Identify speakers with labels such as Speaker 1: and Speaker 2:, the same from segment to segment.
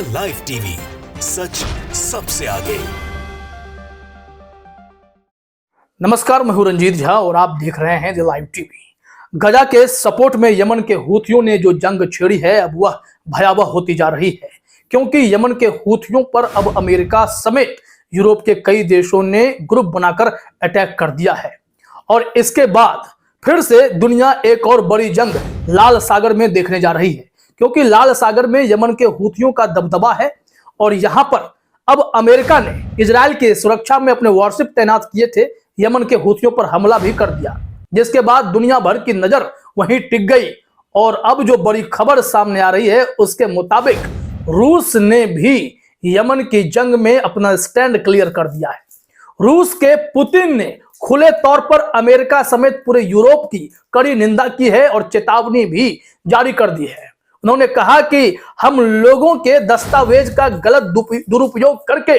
Speaker 1: The live TV, सच सबसे आगे।
Speaker 2: नमस्कार, मैं हूं रंजीत झा और आप देख रहे हैं द लाइव टीवी। गजा के सपोर्ट में यमन के हूथियों ने जो जंग छेड़ी है अब वह भयावह होती जा रही है, क्योंकि यमन के हूथियों पर अब अमेरिका समेत यूरोप के कई देशों ने ग्रुप बनाकर अटैक कर दिया है। और इसके बाद फिर से दुनिया एक और बड़ी जंग लाल सागर में देखने जा रही है, क्योंकि लाल सागर में यमन के हूथियों का दबदबा है और यहां पर अब अमेरिका ने इजराइल की सुरक्षा में अपने वॉरशिप तैनात किए थे, यमन के हूथियों पर हमला भी कर दिया, जिसके बाद दुनिया भर की नजर वहीं टिक गई। और अब जो बड़ी खबर सामने आ रही है उसके मुताबिक रूस ने भी यमन की जंग में अपना स्टैंड क्लियर कर दिया है। रूस के पुतिन ने खुले तौर पर अमेरिका समेत पूरे यूरोप की कड़ी निंदा की है और चेतावनी भी जारी कर दी है। उन्होंने कहा कि हम लोगों के दस्तावेज का गलत दुरुपयोग करके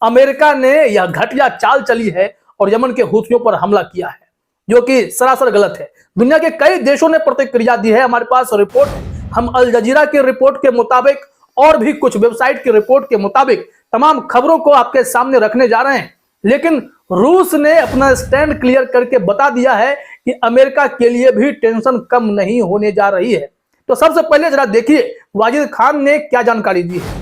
Speaker 2: अमेरिका ने यह घटिया चाल चली है और यमन के हूथियों पर हमला किया है, जो कि सरासर गलत है। दुनिया के कई देशों ने प्रतिक्रिया दी है। हमारे पास रिपोर्ट है, हम अल जजीरा की रिपोर्ट के मुताबिक और भी कुछ वेबसाइट की रिपोर्ट के मुताबिक तमाम खबरों को आपके सामने रखने जा रहे हैं। लेकिन रूस ने अपना स्टैंड क्लियर करके बता दिया है कि अमेरिका के लिए भी टेंशन कम नहीं होने जा रही है। तो सबसे पहले जरा देखिए वाजिद खान ने क्या जानकारी दी है।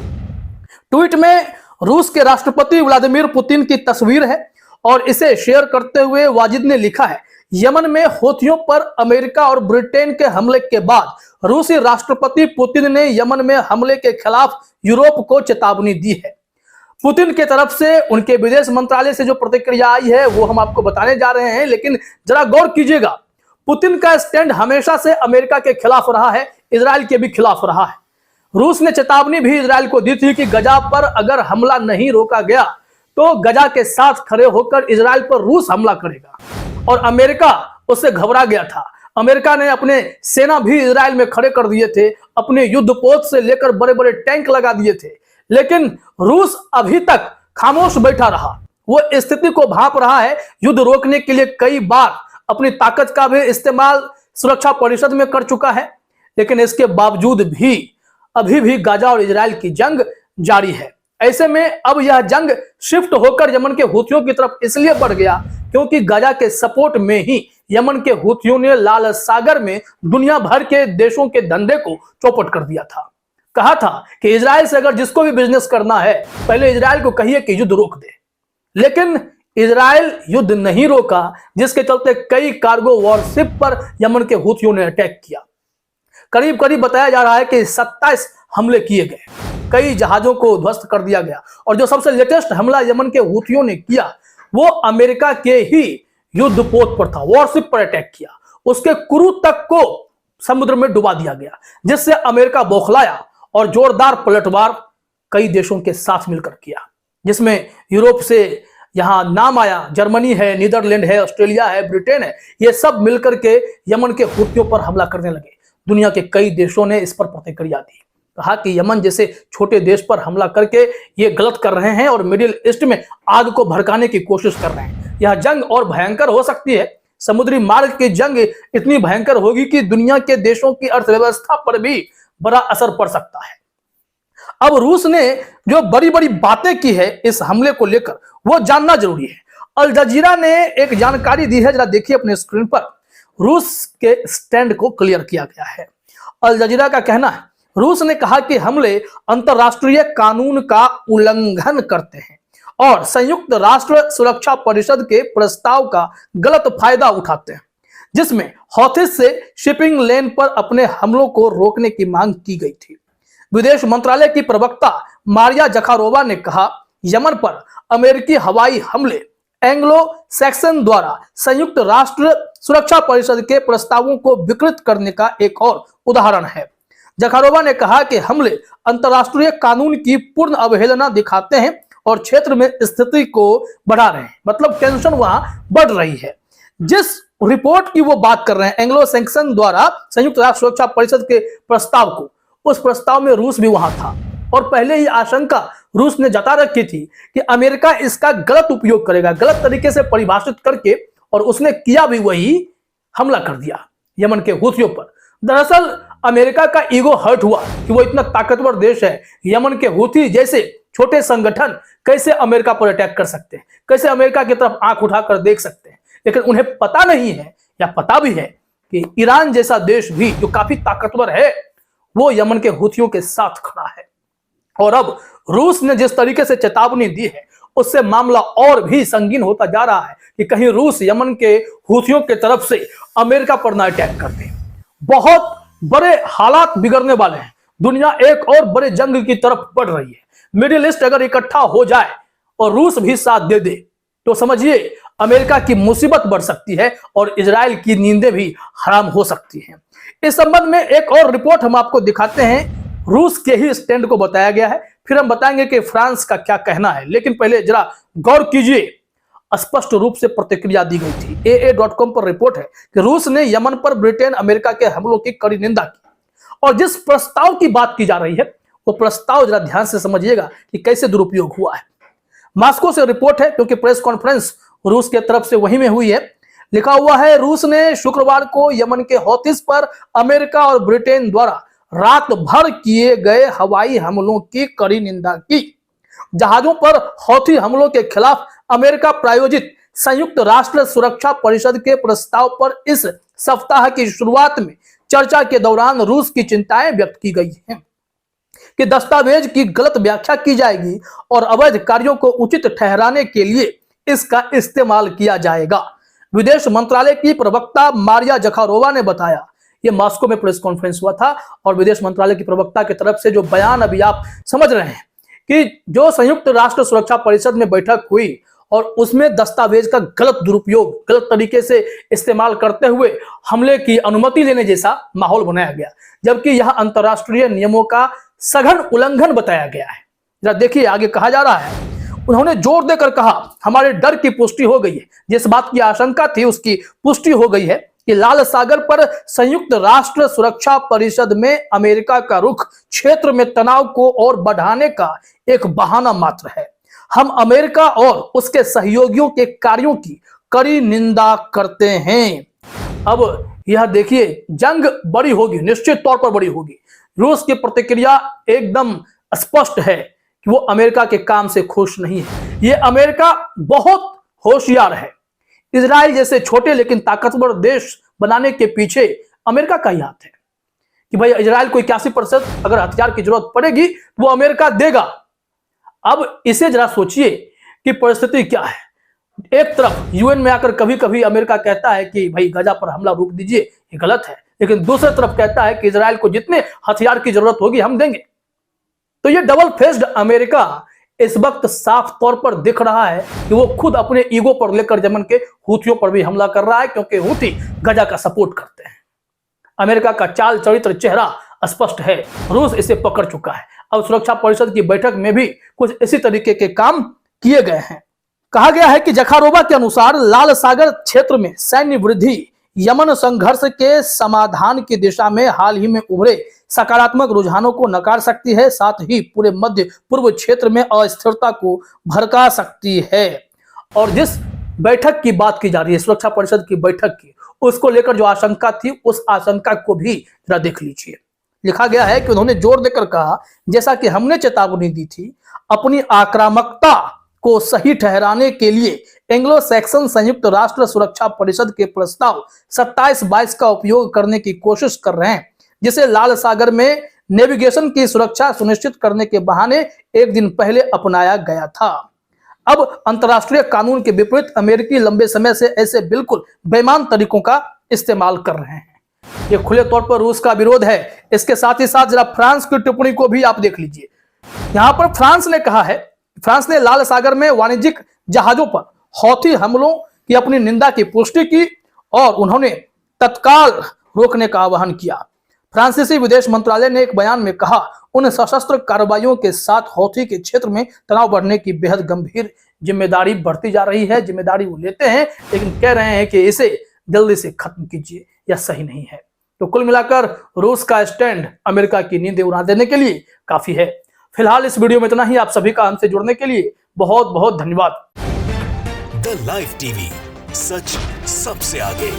Speaker 2: ट्वीट में रूस के राष्ट्रपति व्लादिमीर पुतिन की तस्वीर है और इसे शेयर करते हुए वाजिद ने लिखा है, यमन में हूथियों पर अमेरिका और ब्रिटेन के हमले के बाद रूसी राष्ट्रपति पुतिन ने यमन में हमले के खिलाफ यूरोप को चेतावनी दी है। पुतिन की तरफ से उनके विदेश मंत्रालय से जो प्रतिक्रिया आई है वो हम आपको बताने जा रहे हैं, लेकिन जरा गौर कीजिएगा, पुतिन का स्टैंड हमेशा से अमेरिका के खिलाफ रहा है, इजराइल के भी खिलाफ रहा है। रूस ने चेतावनी भी इजराइल को दी थी कि गजा पर अगर हमला नहीं रोका गया तो गजा के साथ खड़े होकर इजराइल पर रूस हमला करेगा, और अमेरिका उससे घबरा गया था। अमेरिका ने अपने सेना भी इजराइल में खड़े कर दिए थे, अपने युद्धपोत से लेकर बड़े बड़े टैंक लगा दिए थे, लेकिन रूस अभी तक खामोश बैठा रहा। वो स्थिति को भांप रहा है, युद्ध रोकने के लिए कई बार अपनी ताकत का भी इस्तेमाल सुरक्षा परिषद में कर चुका है, लेकिन इसके बावजूद भी अभी भी गाजा और इजराइल की जंग जारी है। ऐसे में अब यह जंग शिफ्ट होकर यमन के हूथियों की तरफ इसलिए बढ़ गया क्योंकि गाजा के सपोर्ट में ही यमन के हूथियों ने लाल सागर में दुनिया भर के देशों के धंधे को चौपट कर दिया था। कहा था कि इजराइल से अगर जिसको भी बिजनेस करना है पहले इजराइल को कहिए कि युद्ध रोक दे, लेकिन इजराइल युद्ध नहीं रोका, जिसके चलते कई कार्गो वॉरशिप पर यमन के हूथियों ने अटैक किया। करीब करीब बताया जा रहा है कि 27 हमले किए गए, कई जहाजों को ध्वस्त कर दिया गया, और जो सबसे लेटेस्ट हमला यमन के हूथियों ने किया वो अमेरिका के ही युद्धपोत पर था, वॉरशिप पर अटैक किया। उसके क्रू तक को समुद्र में डुबा दिया गया, जिससे अमेरिका बौखलाया और जोरदार पलटवार कई देशों के साथ मिलकर किया, जिसमें यूरोप से यहां नाम आया, जर्मनी है, नीदरलैंड है, ऑस्ट्रेलिया है, ब्रिटेन है, ये सब मिलकर के यमन के हूथियों पर हमला करने लगे। दुनिया के कई देशों ने इस पर प्रतिक्रिया दी, कहा कि यमन जैसे छोटे देश पर हमला करके ये गलत कर रहे हैं और मिडिल ईस्ट में आग को भड़काने की कोशिश कर रहे हैं। यह जंग और भयंकर हो सकती है। समुद्री मार्ग की जंग इतनी भयंकर होगी कि दुनिया के देशों की अर्थव्यवस्था पर भी बड़ा असर पड़ सकता है। अब रूस ने जो बड़ी बड़ी बातें की है इस हमले को लेकर वो जानना जरूरी है। अल जजीरा ने एक जानकारी दी है, जरा देखिए अपने स्क्रीन पर। रूस के स्टैंड को क्लियर किया गया है। अल जजीरा का कहना है, रूस ने कहा कि हमले अंतरराष्ट्रीय कानून का उल्लंघन करते हैं और संयुक्त राष्ट्र सुरक्षा परिषद के प्रस्ताव का गलत फायदा उठाते हैं, जिसमें हौथिस से शिपिंग लेन पर अपने हमलों को रोकने की मांग की गई थी। विदेश मंत्रालय की प्रवक्ता मारिया जखारोवा ने कहा, यमन पर अमेरिकी हवाई हमले एंग्लो सैक्सन द्वारा संयुक्त राष्ट्र सुरक्षा परिषद के प्रस्तावों को विकृत करने का एक और उदाहरण है। जखारोवा ने कहा कि हमले अंतरराष्ट्रीय कानून की पूर्ण अवहेलना दिखाते हैं और क्षेत्र में स्थिति को बढ़ा रहे हैं, मतलब टेंशन वहां बढ़ रही है। जिस रिपोर्ट की वो बात कर रहे हैं, एंग्लो सैक्सन द्वारा संयुक्त राष्ट्र सुरक्षा परिषद के प्रस्ताव को, उस प्रस्ताव में रूस भी वहां था और पहले ही आशंका रूस ने जता रखी थी कि अमेरिका इसका गलत उपयोग करेगा, गलत तरीके से परिभाषित करके, और उसने किया भी वही, हमला कर दिया यमन के हूथियों पर। दरअसल अमेरिका का ईगो हर्ट हुआ कि वो इतना ताकतवर देश है, यमन के हूथी जैसे छोटे संगठन कैसे अमेरिका पर अटैक कर सकते हैं, कैसे अमेरिका की तरफ आंख उठाकर देख सकते हैं। लेकिन उन्हें पता नहीं है, या पता भी है, कि ईरान जैसा देश भी जो काफी ताकतवर है वो यमन के हूथियों के साथ खड़ा है। और अब रूस ने जिस तरीके से चेतावनी दी है उससे मामला और भी संगीन होता जा रहा है कि कहीं रूस यमन के हूथियों की तरफ से अमेरिका पर ना अटैक कर दे। बहुत बड़े हालात बिगड़ने वाले हैं, दुनिया एक और बड़े जंग की तरफ बढ़ रही है। मिडिल ईस्ट अगर इकट्ठा हो जाए और रूस भी साथ दे दे तो समझिए अमेरिका की मुसीबत बढ़ सकती है और इजराइल की नींदें भी हराम हो सकती हैं। इस संबंध में एक और रिपोर्ट हम आपको दिखाते हैं, रूस के ही स्टैंड को बताया गया है, फिर हम बताएंगे कि फ्रांस का क्या कहना है। लेकिन पहले जरा गौर कीजिए, स्पष्ट रूप से प्रतिक्रिया दी गई थी। AA.com पर रिपोर्ट है कि रूस ने यमन पर ब्रिटेन अमेरिका के हमलों की कड़ी निंदा की। और जिस प्रस्ताव की बात की जा रही है वो प्रस्ताव जरा ध्यान से समझिएगा कि कैसे दुरुपयोग हुआ है। मॉस्को से रिपोर्ट है, क्योंकि प्रेस कॉन्फ्रेंस रूस के तरफ से वहीं में हुई है। लिखा हुआ है, रूस ने शुक्रवार को यमन के हौतीस पर अमेरिका और ब्रिटेन द्वारा रात भर किए गए हवाई हमलों की कड़ी निंदा की। जहाजों पर हौथी हमलों के खिलाफ अमेरिका प्रायोजित संयुक्त राष्ट्र सुरक्षा परिषद के प्रस्ताव पर इस सप्ताह की शुरुआत में चर्चा के दौरान रूस की चिंताएं व्यक्त की गई हैं कि दस्तावेज की गलत व्याख्या की जाएगी और अवैध कार्यों को उचित ठहराने के लिए इसका इस्तेमाल किया जाएगा। विदेश मंत्रालय की प्रवक्ता मारिया जखारोवा ने बताया, यह मॉस्को में प्रेस कॉन्फ्रेंस हुआ था और विदेश मंत्रालय की प्रवक्ता की तरफ से जो बयान अभी आप समझ रहे हैं कि जो संयुक्त राष्ट्र सुरक्षा परिषद में बैठक हुई और उसमें दस्तावेज का गलत दुरुपयोग, गलत तरीके से इस्तेमाल करते हुए हमले की अनुमति लेने जैसा माहौल बनाया गया, जबकि यह अंतरराष्ट्रीय नियमों का सघन उल्लंघन बताया गया है। जरा देखिए आगे कहा जा रहा है, उन्होंने जोर देकर कहा, हमारे डर की पुष्टि हो गई है, जिस बात की आशंका थी उसकी पुष्टि हो गई है कि लाल सागर पर संयुक्त राष्ट्र सुरक्षा परिषद में अमेरिका का रुख क्षेत्र में तनाव को और बढ़ाने का एक बहाना मात्र है। हम अमेरिका और उसके सहयोगियों के कार्यों की कड़ी निंदा करते हैं। अब यह देखिए, जंग बड़ी होगी, निश्चित तौर पर बड़ी होगी। रूस की प्रतिक्रिया एकदम स्पष्ट है कि वो अमेरिका के काम से खुश नहीं है। ये अमेरिका बहुत होशियार है। इजराइल जैसे छोटे लेकिन ताकतवर देश बनाने के पीछे अमेरिका का ही हाथ है कि भाई इजराइल को 81% अगर हथियार की जरूरत पड़ेगी तो वो अमेरिका देगा। अब इसे जरा सोचिए कि परिस्थिति क्या है। एक तरफ यूएन में आकर कभी कभी अमेरिका कहता है कि भाई गजा पर हमला रोक दीजिए, ये गलत है, लेकिन दूसरी तरफ कहता है कि इजराइल को जितने हथियार की जरूरत होगी हम देंगे। तो ये डबल फेस्ड अमेरिका इस वक्त साफ तौर पर दिख रहा है कि वो खुद अपने ईगो पर लेकर यमन के हूथियों पर भी हमला कर रहा है, क्योंकि हूथी गजा का सपोर्ट करते हैं। अमेरिका का चाल चरित्र चेहरा स्पष्ट है, रूस इसे पकड़ चुका है। अब सुरक्षा परिषद की बैठक में भी कुछ इसी तरीके के काम किए गए हैं। कहा गया है कि जखारोवा के अनुसार लाल सागर क्षेत्र में सैन्य वृद्धि यमन संघर्ष के समाधान की दिशा में हाल ही में उभरे सकारात्मक रुझानों को नकार सकती है, साथ ही पूरे मध्य पूर्व क्षेत्र में अस्थिरता को भड़का सकती है। और जिस बैठक की बात की जा रही है, सुरक्षा परिषद की बैठक की, उसको लेकर जो आशंका थी उस आशंका को भी जरा देख लीजिए। लिखा गया है कि उन्होंने जोर देकर कहा, जैसा कि हमने चेतावनी दी थी, अपनी आक्रामकता को सही ठहराने के लिए एंग्लो सैक्सन संयुक्त राष्ट्र सुरक्षा परिषद के प्रस्ताव 27-22 का उपयोग करने की कोशिश कर रहे हैं, जिसे लाल सागर में नेविगेशन की सुरक्षा सुनिश्चित करने के बहाने एक दिन पहले अपनाया गया था। अब अंतर्राष्ट्रीय कानून के विपरीत अमेरिकी लंबे समय से ऐसे बिल्कुल बेईमान तरीकों का इस्तेमाल कर रहे हैं। ये खुले तौर पर रूस का विरोध है। इसके साथ ही साथ जरा फ्रांस की टिप्पणी को भी आप देख लीजिए। यहां पर फ्रांस ने कहा है, फ्रांस ने लाल सागर में वाणिज्यिक जहाजों पर हौथी हमलों की अपनी निंदा की पुष्टि की और उन्होंने तत्काल रोकने का आह्वान किया। फ्रांसीसी विदेश मंत्रालय ने एक बयान में कहा, उन सशस्त्र कार्रवाइयों के साथ हौथी के क्षेत्र में तनाव बढ़ने की बेहद गंभीर जिम्मेदारी बढ़ती जा रही है। जिम्मेदारी वो लेते हैं, लेकिन कह रहे हैं कि इसे जल्दी से खत्म कीजिए, यह सही नहीं है। तो कुल मिलाकर रूस का स्टैंड अमेरिका की नींदें उड़ा देने के लिए काफी है। फिलहाल इस वीडियो में इतना ही। आप सभी का हमसे जुड़ने के लिए बहुत बहुत धन्यवाद।
Speaker 1: द लाइव टीवी, सच सबसे आगे।